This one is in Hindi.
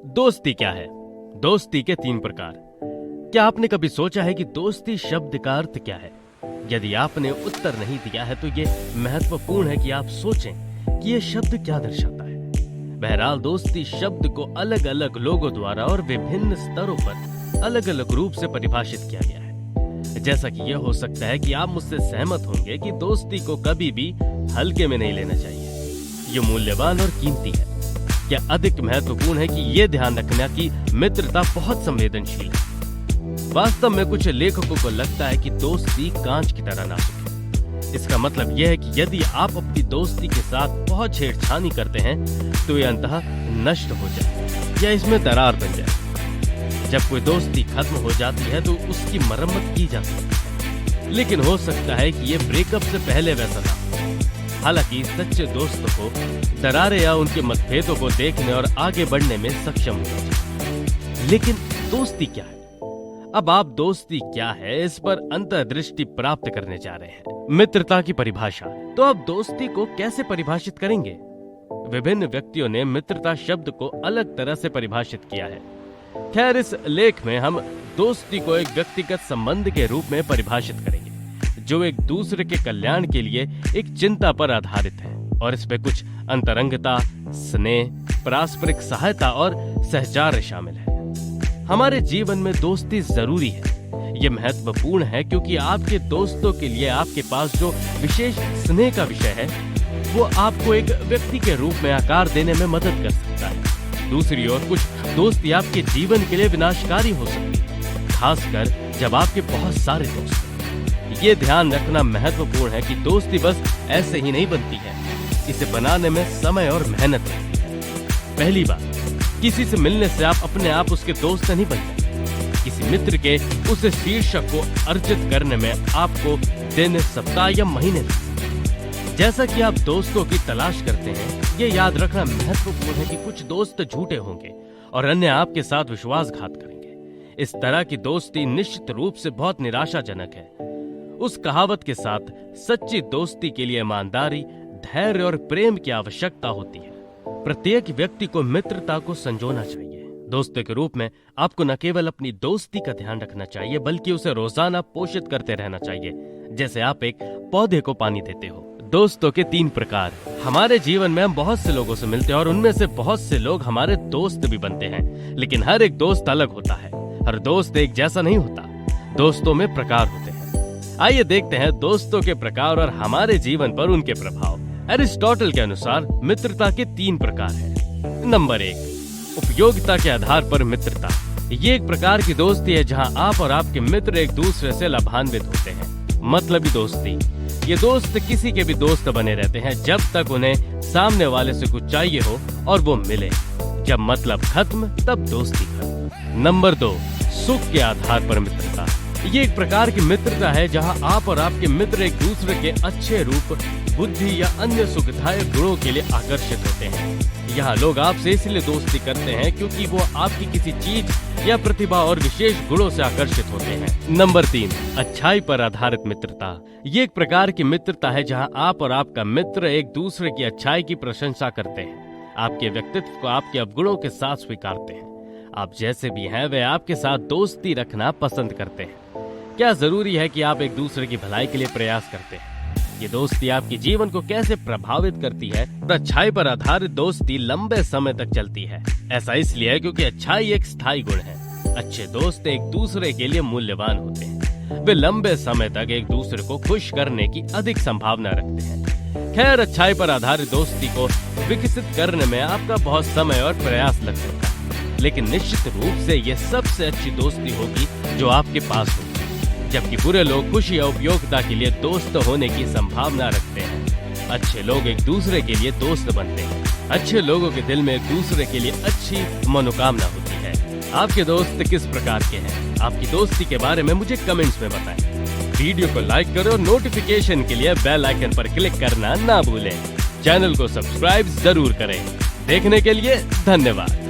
दोस्ती क्या है? दोस्ती के 3 प्रकार। क्या आपने कभी सोचा है कि दोस्ती शब्द का अर्थ क्या है? यदि आपने उत्तर नहीं दिया है तो ये महत्वपूर्ण है कि आप सोचें कि ये शब्द क्या दर्शाता है। बहरहाल दोस्ती शब्द को अलग अलग लोगों द्वारा और विभिन्न स्तरों पर अलग अलग रूप से परिभाषित किया गया है। जैसा कि यह हो सकता है कि आप मुझसे सहमत होंगे कि दोस्ती को कभी भी हल्के में नहीं लेना चाहिए। ये मूल्यवान और कीमती है। क्या अधिक महत्वपूर्ण है कि ये ध्यान रखना कि मित्रता बहुत संवेदनशील है। वास्तव में कुछ लेखकों को लगता है कि दोस्ती कांच की तरह नाजुक है। इसका मतलब यह है कि यदि आप अपनी दोस्ती के साथ बहुत छेड़छानी करते हैं तो यह अंततः नष्ट हो जाए या इसमें दरार बन जाए। जब कोई दोस्ती खत्म हो जाती है तो उसकी मरम्मत की जा सकती है, लेकिन हो सकता है कि यह ब्रेकअप से पहले वैसा ना हो। हालांकि सच्चे दोस्तों को दरारें या उनके मतभेदों को देखने और आगे बढ़ने में सक्षम होना चाहिए। लेकिन दोस्ती क्या है? अब आप दोस्ती क्या है इस पर अंतर्दृष्टि प्राप्त करने जा रहे हैं। मित्रता की परिभाषा। तो आप दोस्ती को कैसे परिभाषित करेंगे? विभिन्न व्यक्तियों ने मित्रता शब्द को अलग तरह से परिभाषित किया है। खैर, इस लेख में हम दोस्ती को एक व्यक्तिगत संबंध के रूप में परिभाषित करेंगे जो एक दूसरे के कल्याण के लिए एक चिंता पर आधारित है और इसमें कुछ अंतरंगता, स्नेह, पारस्परिक सहायता और सहचार्य शामिल है। हमारे जीवन में दोस्ती जरूरी है। ये महत्वपूर्ण है क्योंकि आपके दोस्तों के लिए आपके पास जो विशेष स्नेह का विषय है वो आपको एक व्यक्ति के रूप में आकार देने में मदद कर सकता है। दूसरी ओर कुछ दोस्ती आपके जीवन के लिए विनाशकारी हो सकती है, खासकर जब आपके बहुत सारे दोस्त हैं। ये ध्यान रखना महत्वपूर्ण है कि दोस्ती बस ऐसे ही नहीं बनती है, इसे बनाने में समय और मेहनत लगती है। पहली बात, किसी से मिलने से आप अपने आप उसके दोस्त नहीं बन जाते। किसी मित्र के उस शीर्षक को अर्जित करने में आपको दिन, सप्ताह या महीने लगते हैं। जैसा कि आप दोस्तों की तलाश करते हैं, ये याद रखना महत्वपूर्ण है कि कुछ दोस्त झूठे होंगे और अन्य आपके साथ विश्वासघात करेंगे। इस तरह की दोस्ती निश्चित रूप से बहुत निराशाजनक है। उस कहावत के साथ सच्ची दोस्ती के लिए ईमानदारी, धैर्य और प्रेम की आवश्यकता होती है। प्रत्येक व्यक्ति को मित्रता को संजोना चाहिए। दोस्तों के रूप में आपको न केवल अपनी दोस्ती का ध्यान रखना चाहिए बल्कि उसे रोजाना पोषित करते रहना चाहिए, जैसे आप एक पौधे को पानी देते हो। दोस्तों के 3 प्रकार। हमारे जीवन में हम बहुत से लोगों से मिलते हैं और उनमें से बहुत से लोग हमारे दोस्त भी बनते हैं, लेकिन हर एक दोस्त अलग होता है। हर दोस्त एक जैसा नहीं होता। दोस्तों में प्रकार होते हैं। आइए देखते हैं दोस्तों के प्रकार और हमारे जीवन पर उनके प्रभाव। एरिस्टोटल के अनुसार मित्रता के 3 प्रकार हैं। नंबर 1, उपयोगिता के आधार पर मित्रता। ये एक प्रकार की दोस्ती है जहां आप और आपके मित्र एक दूसरे से लाभान्वित होते हैं। मतलबी दोस्ती। ये दोस्त किसी के भी दोस्त बने रहते हैं जब तक उन्हें सामने वाले से कुछ चाहिए हो और वो मिले। जब मतलब खत्म तब दोस्ती खत्म। नंबर 2, सुख के आधार पर मित्रता। ये एक प्रकार की मित्रता है जहां आप और आपके मित्र एक दूसरे के अच्छे रूप, बुद्धि या अन्य सुखदायक गुणों के लिए आकर्षित होते हैं। यहाँ लोग आपसे इसलिए दोस्ती करते हैं क्योंकि वो आपकी किसी चीज या प्रतिभा और विशेष गुणों से आकर्षित होते हैं। नंबर 3, अच्छाई पर आधारित मित्रता। ये एक प्रकार की मित्रता है जहाँ आप और आपका मित्र एक दूसरे की अच्छाई की प्रशंसा करते हैं, आपके व्यक्तित्व को आपके अवगुणों के साथ स्वीकारते हैं। आप जैसे भी हैं वे आपके साथ दोस्ती रखना पसंद करते हैं। क्या जरूरी है कि आप एक दूसरे की भलाई के लिए प्रयास करते हैं? ये दोस्ती आपके जीवन को कैसे प्रभावित करती है? अच्छाई पर आधारित दोस्ती लंबे समय तक चलती है। ऐसा इसलिए है क्योंकि अच्छाई एक स्थायी गुण है। अच्छे दोस्त एक दूसरे के लिए मूल्यवान होते हैं। वे लंबे समय तक एक दूसरे को खुश करने की अधिक संभावना रखते हैं। खैर, अच्छाई पर आधारित दोस्ती को विकसित करने में आपका बहुत समय और प्रयास लग सकता है, लेकिन निश्चित रूप से ये सबसे अच्छी दोस्ती होगी जो आपके पास होगी। जबकि बुरे लोग खुशी या उपयोगिता के लिए दोस्त होने की संभावना रखते हैं। अच्छे लोग एक दूसरे के लिए दोस्त बनते हैं। अच्छे लोगों के दिल में एक दूसरे के लिए अच्छी मनोकामना होती है। आपके दोस्त किस प्रकार के हैं? आपकी दोस्ती के बारे में मुझे कमेंट्स में बताएं। वीडियो को लाइक करें और नोटिफिकेशन के लिए बेल आइकन पर क्लिक करना ना भूलें। चैनल को सब्सक्राइब जरूर करें। देखने के लिए धन्यवाद।